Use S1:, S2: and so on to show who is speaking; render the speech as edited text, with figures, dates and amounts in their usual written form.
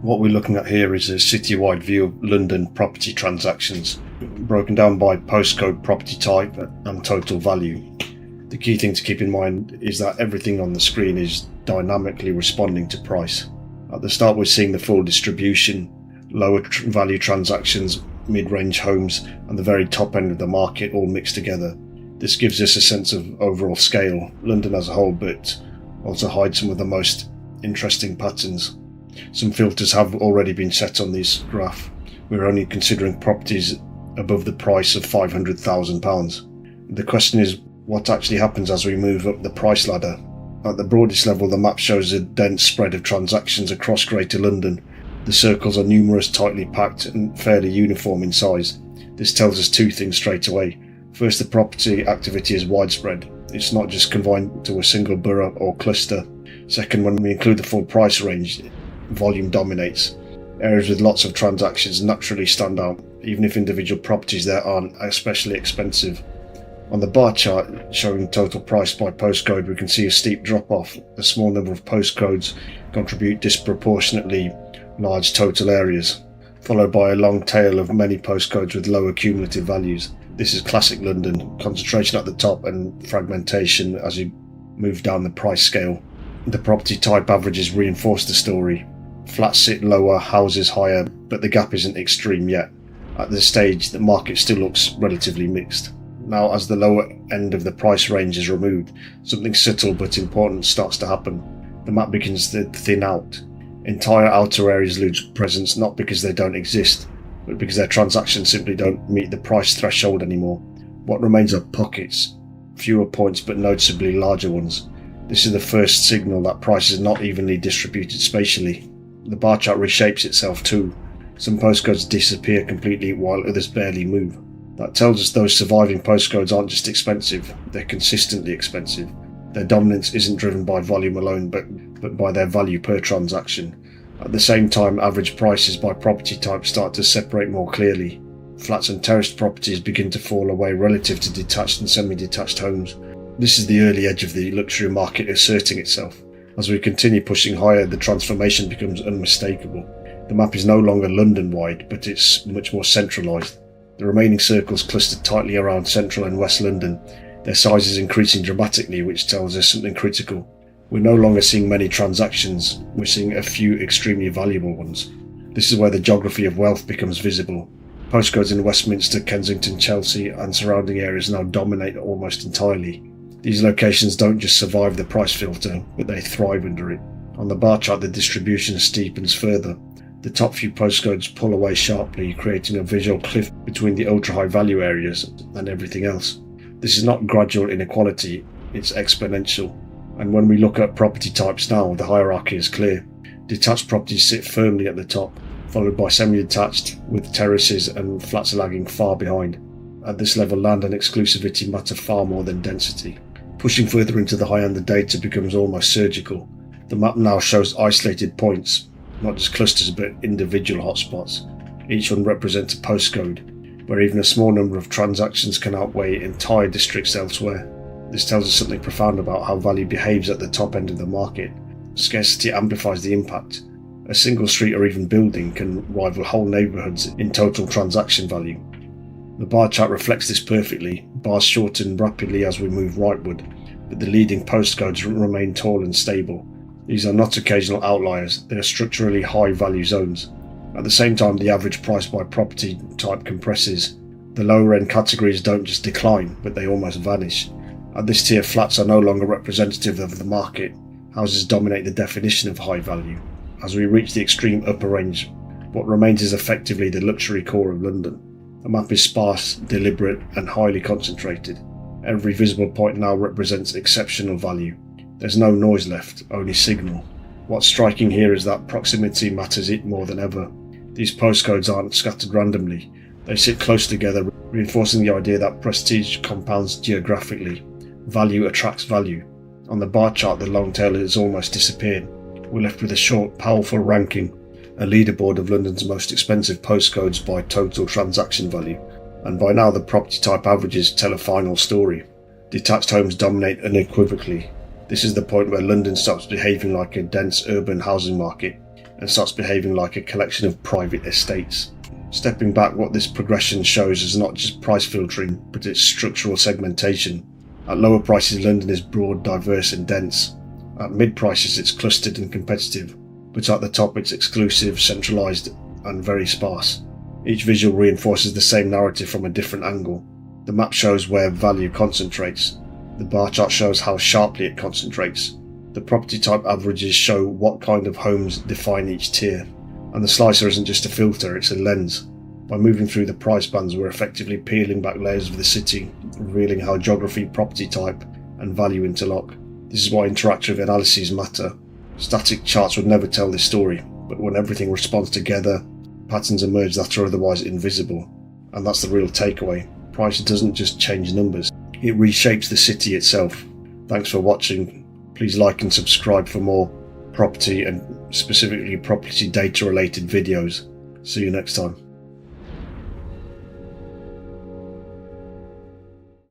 S1: What we're looking at here is a citywide view of London property transactions, broken down by postcode, property type and total value. The key thing to keep in mind is that everything on the screen is dynamically responding to price. At the start we're seeing the full distribution, lower value transactions, mid-range homes and the very top end of the market all mixed together. This gives us a sense of overall scale, London as a whole, but also hides some of the most interesting patterns. Some filters have already been set on this graph. We're only considering properties above the price of £500,000. The question is, what actually happens as we move up the price ladder? At the broadest level, the map shows a dense spread of transactions across Greater London. The circles are numerous, tightly packed and fairly uniform in size. This tells us two things straight away. First, the property activity is widespread. It's not just confined to a single borough or cluster. Second, when we include the full price range, volume dominates. Areas with lots of transactions naturally stand out, even if individual properties there aren't especially expensive. On the bar chart showing total price by postcode, we can see a steep drop-off. A small number of postcodes contribute disproportionately large total areas, followed by a long tail of many postcodes with lower cumulative values. This is classic London, concentration at the top and fragmentation as you move down the price scale. The property type averages reinforce the story. Flats sit lower, houses higher, but the gap isn't extreme yet. At this stage, the market still looks relatively mixed. Now, as the lower end of the price range is removed, something subtle but important starts to happen. The map begins to thin out. Entire outer areas lose presence, not because they don't exist, but because their transactions simply don't meet the price threshold anymore. What remains are pockets, fewer points but noticeably larger ones. This is the first signal that price is not evenly distributed spatially. The bar chart reshapes itself too. Some postcodes disappear completely while others barely move. That tells us those surviving postcodes aren't just expensive, they're consistently expensive. Their dominance isn't driven by volume alone, but by their value per transaction. At the same time, average prices by property type start to separate more clearly. Flats and terraced properties begin to fall away relative to detached and semi-detached homes. This is the early edge of the luxury market asserting itself. As we continue pushing higher, the transformation becomes unmistakable. The map is no longer London-wide, but it's much more centralised. The remaining circles cluster tightly around central and west London. Their size is increasing dramatically, which tells us something critical. We're no longer seeing many transactions, we're seeing a few extremely valuable ones. This is where the geography of wealth becomes visible. Postcodes in Westminster, Kensington, Chelsea and surrounding areas now dominate almost entirely. These locations don't just survive the price filter, but they thrive under it. On the bar chart, the distribution steepens further. The top few postcodes pull away sharply, creating a visual cliff between the ultra-high value areas and everything else. This is not gradual inequality, it's exponential. And when we look at property types now, the hierarchy is clear. Detached properties sit firmly at the top, followed by semi-detached, with terraces and flats lagging far behind. At this level, land and exclusivity matter far more than density. Pushing further into the high end, the data becomes almost surgical. The map now shows isolated points, not just clusters but individual hotspots. Each one represents a postcode, where even a small number of transactions can outweigh entire districts elsewhere. This tells us something profound about how value behaves at the top end of the market. Scarcity amplifies the impact. A single street or even building can rival whole neighbourhoods in total transaction value. The bar chart reflects this perfectly. Bars shorten rapidly as we move rightward, but the leading postcodes remain tall and stable. These are not occasional outliers, they are structurally high value zones. At the same time, the average price by property type compresses. The lower end categories don't just decline, but they almost vanish. At this tier, flats are no longer representative of the market. Houses dominate the definition of high value. As we reach the extreme upper range, what remains is effectively the luxury core of London. The map is sparse, deliberate and highly concentrated. Every visible point now represents exceptional value. There's no noise left, only signal. What's striking here is that proximity matters it more than ever. These postcodes aren't scattered randomly. They sit close together, reinforcing the idea that prestige compounds geographically. Value attracts value. On the bar chart, the long tail has almost disappeared. We're left with a short, powerful ranking, a leaderboard of London's most expensive postcodes by total transaction value. And by now, the property type averages tell a final story. Detached homes dominate unequivocally. This is the point where London stops behaving like a dense urban housing market and starts behaving like a collection of private estates. Stepping back, what this progression shows is not just price filtering, but its structural segmentation. At lower prices, London is broad, diverse and dense. At mid prices, it's clustered and competitive, but at the top it's exclusive, centralised and very sparse. Each visual reinforces the same narrative from a different angle. The map shows where value concentrates. The bar chart shows how sharply it concentrates. The property type averages show what kind of homes define each tier. And the slicer isn't just a filter, it's a lens. By moving through the price bands, we're effectively peeling back layers of the city, revealing how geography, property type and value interlock. This is why interactive analyses matter. Static charts would never tell this story, but when everything responds together, patterns emerge that are otherwise invisible. And that's the real takeaway. Price doesn't just change numbers, it reshapes the city itself. Thanks for watching. Please like and subscribe for more property and specifically property data related videos. See you next time.